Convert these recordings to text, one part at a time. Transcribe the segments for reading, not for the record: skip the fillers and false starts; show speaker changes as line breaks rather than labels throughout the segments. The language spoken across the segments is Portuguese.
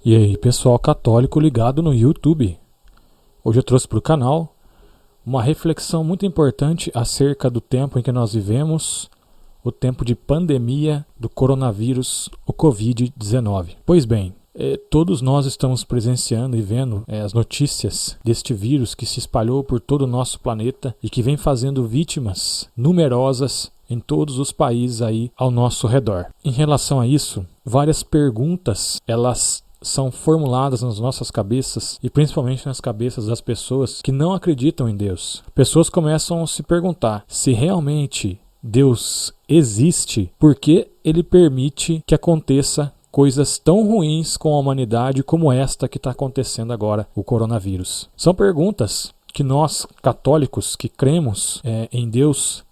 E aí, pessoal católico ligado no YouTube. Hoje eu trouxe para o canal uma reflexão muito importante acerca do tempo em que nós vivemos, o tempo de pandemia do coronavírus, o Covid-19. Pois bem, todos nós estamos presenciando e vendo as notícias deste vírus que se espalhou por todo o nosso planeta e que vem fazendo vítimas numerosas em todos os países aí ao nosso redor. Em relação a isso, várias perguntas elas são formuladas nas nossas cabeças e principalmente nas cabeças das pessoas que não acreditam em Deus. Pessoas começam a se perguntar se realmente Deus existe, por que ele permite que aconteça coisas tão ruins com a humanidade como esta que está acontecendo agora, o coronavírus. São perguntas que nós, católicos, que cremos em Deus,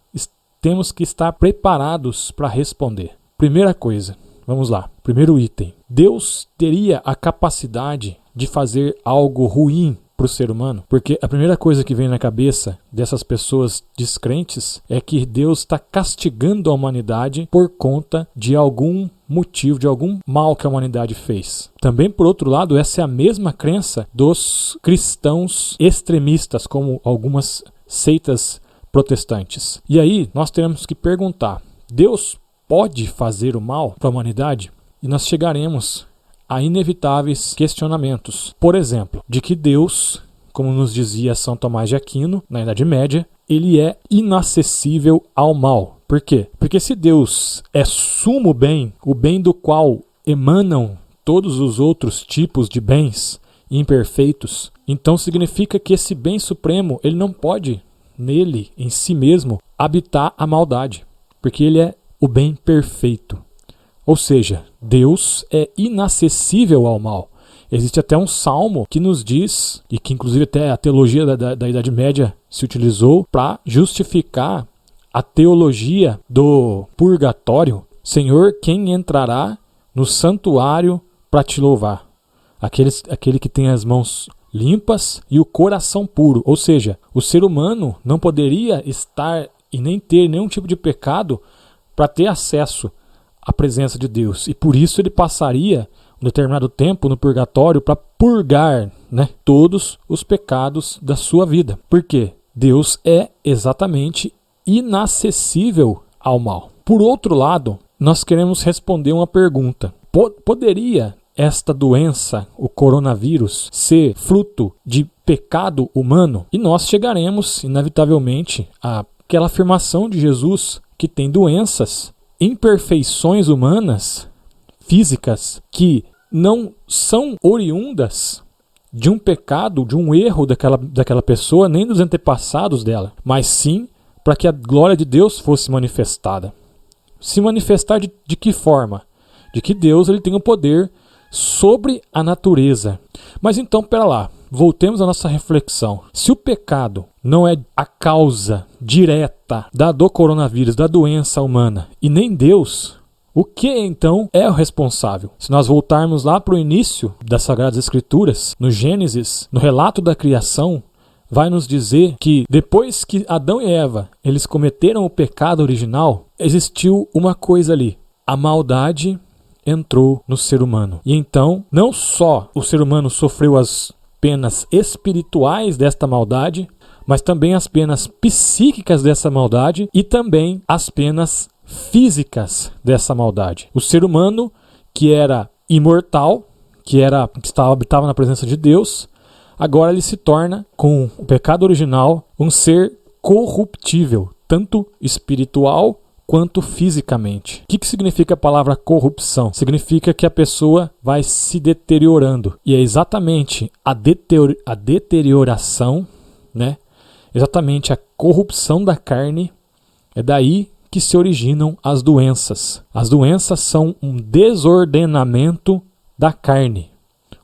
temos que estar preparados para responder. Primeira coisa, vamos lá. Primeiro item. Deus teria a capacidade de fazer algo ruim para o ser humano? Porque a primeira coisa que vem na cabeça dessas pessoas descrentes é que Deus está castigando a humanidade por conta de algum motivo, de algum mal que a humanidade fez. Também, por outro lado, essa é a mesma crença dos cristãos extremistas, como algumas seitas protestantes. E aí, nós teremos que perguntar, Deus pode fazer o mal para a humanidade? E nós chegaremos a inevitáveis questionamentos. Por exemplo, de que Deus, como nos dizia São Tomás de Aquino, na Idade Média, ele é inacessível ao mal. Por quê? Porque se Deus é sumo bem, o bem do qual emanam todos os outros tipos de bens imperfeitos, então significa que esse bem supremo, ele não pode, nele, em si mesmo, habitar a maldade. Porque ele é o bem perfeito. Ou seja, Deus é inacessível ao mal. Existe até um salmo que nos diz, e que inclusive até a teologia da Idade Média se utilizou para justificar a teologia do purgatório. Senhor, quem entrará no santuário para te louvar? Aquele que tem as mãos limpas e o coração puro. Ou seja, o ser humano não poderia estar e nem ter nenhum tipo de pecado para ter acesso à presença de Deus. E por isso ele passaria um determinado tempo no purgatório para purgar, todos os pecados da sua vida. Por quê? Deus é exatamente inacessível ao mal. Por outro lado, nós queremos responder uma pergunta. Poderia esta doença, o coronavírus, ser fruto de pecado humano? E nós chegaremos, inevitavelmente, àquela afirmação de Jesus que tem doenças, imperfeições humanas, físicas, que não são oriundas de um pecado, de um erro daquela pessoa, nem dos antepassados dela, mas sim para que a glória de Deus fosse manifestada. Se manifestar de que forma? De que Deus ele tem o poder sobre a natureza. Mas então, pera lá, voltemos à nossa reflexão. Se o pecado não é a causa direta do coronavírus, da doença humana, e nem Deus, o que então é o responsável? Se nós voltarmos lá para o início das Sagradas Escrituras, no Gênesis, no relato da criação, vai nos dizer que depois que Adão e Eva eles cometeram o pecado original, existiu uma coisa ali, a maldade entrou no ser humano. E então, não só o ser humano sofreu as penas espirituais desta maldade, mas também as penas psíquicas dessa maldade e também as penas físicas dessa maldade. O ser humano, que era imortal, que habitava na presença de Deus, agora ele se torna, com o pecado original, um ser corruptível, tanto espiritual quanto fisicamente. O que significa a palavra corrupção? Significa que a pessoa vai se deteriorando. E é exatamente a deterioração, exatamente a corrupção da carne, é daí que se originam as doenças. As doenças são um desordenamento da carne,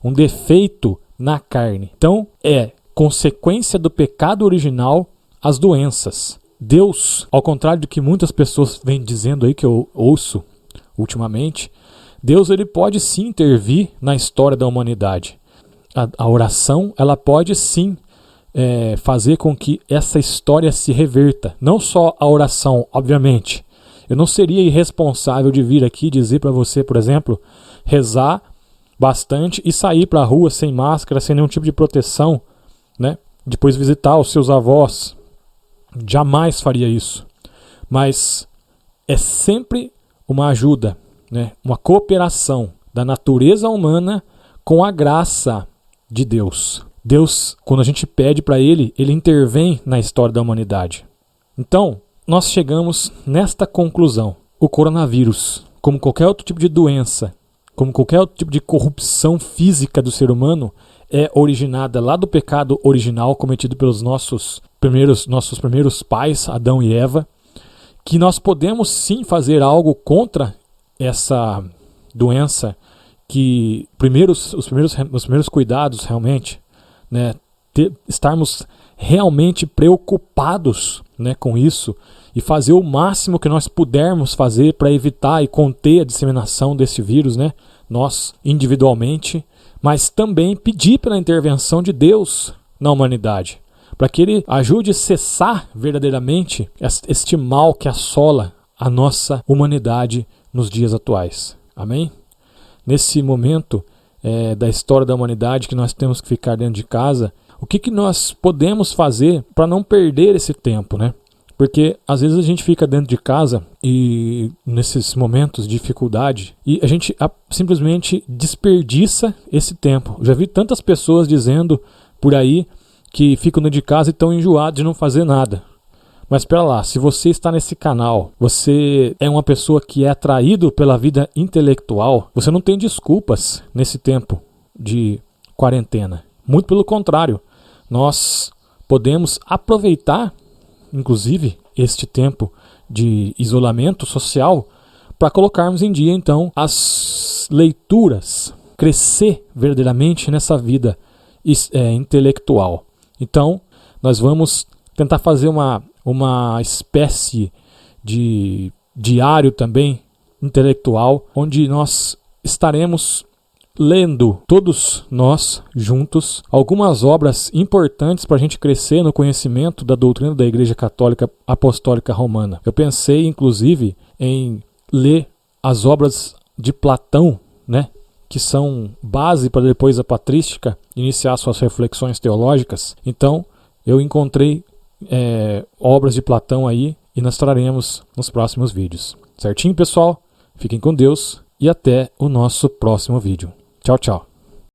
um defeito na carne. Então, é consequência do pecado original as doenças. Deus, ao contrário do que muitas pessoas vêm dizendo aí, que eu ouço ultimamente, Deus ele pode sim intervir na história da humanidade. A oração ela pode sim fazer com que essa história se reverta. Não só a oração, obviamente. Eu não seria irresponsável de vir aqui dizer para você, por exemplo, rezar bastante e sair para a rua sem máscara, sem nenhum tipo de proteção, né? Depois visitar os seus avós. Jamais faria isso. Mas é sempre uma ajuda, né? Uma cooperação da natureza humana com a graça de Deus. Deus, quando a gente pede para Ele, Ele intervém na história da humanidade. Então, nós chegamos nesta conclusão. O coronavírus, como qualquer outro tipo de doença, como qualquer outro tipo de corrupção física do ser humano, é originada lá do pecado original cometido pelos nossos primeiros pais, Adão e Eva, que nós podemos sim fazer algo contra essa doença, que os primeiros cuidados realmente, né, estarmos realmente preocupados, né, com isso e fazer o máximo que nós pudermos fazer para evitar e conter a disseminação desse vírus, né, nós individualmente, mas também pedir pela intervenção de Deus na humanidade, para que Ele ajude a cessar verdadeiramente este mal que assola a nossa humanidade nos dias atuais. Amém? Nesse momento da história da humanidade que nós temos que ficar dentro de casa, o que nós podemos fazer para não perder esse tempo, né? Porque às vezes a gente fica dentro de casa e nesses momentos de dificuldade e a gente simplesmente desperdiça esse tempo. Eu já vi tantas pessoas dizendo por aí que ficam dentro de casa e estão enjoados de não fazer nada. Mas espera lá, se você está nesse canal, você é uma pessoa que é atraído pela vida intelectual, você não tem desculpas nesse tempo de quarentena. Muito pelo contrário, nós podemos aproveitar, inclusive, este tempo de isolamento social para colocarmos em dia, então, as leituras, crescer verdadeiramente nessa vida intelectual. Então, nós vamos tentar fazer uma espécie de diário também intelectual, onde nós estaremos lendo, todos nós juntos, algumas obras importantes para a gente crescer no conhecimento da doutrina da Igreja Católica Apostólica Romana. Eu pensei, inclusive, em ler as obras de Platão, né, que são base para depois a patrística iniciar suas reflexões teológicas. Então, eu encontrei obras de Platão aí e nós traremos nos próximos vídeos. Certinho, pessoal? Fiquem com Deus e até o nosso próximo vídeo. Tchau, tchau.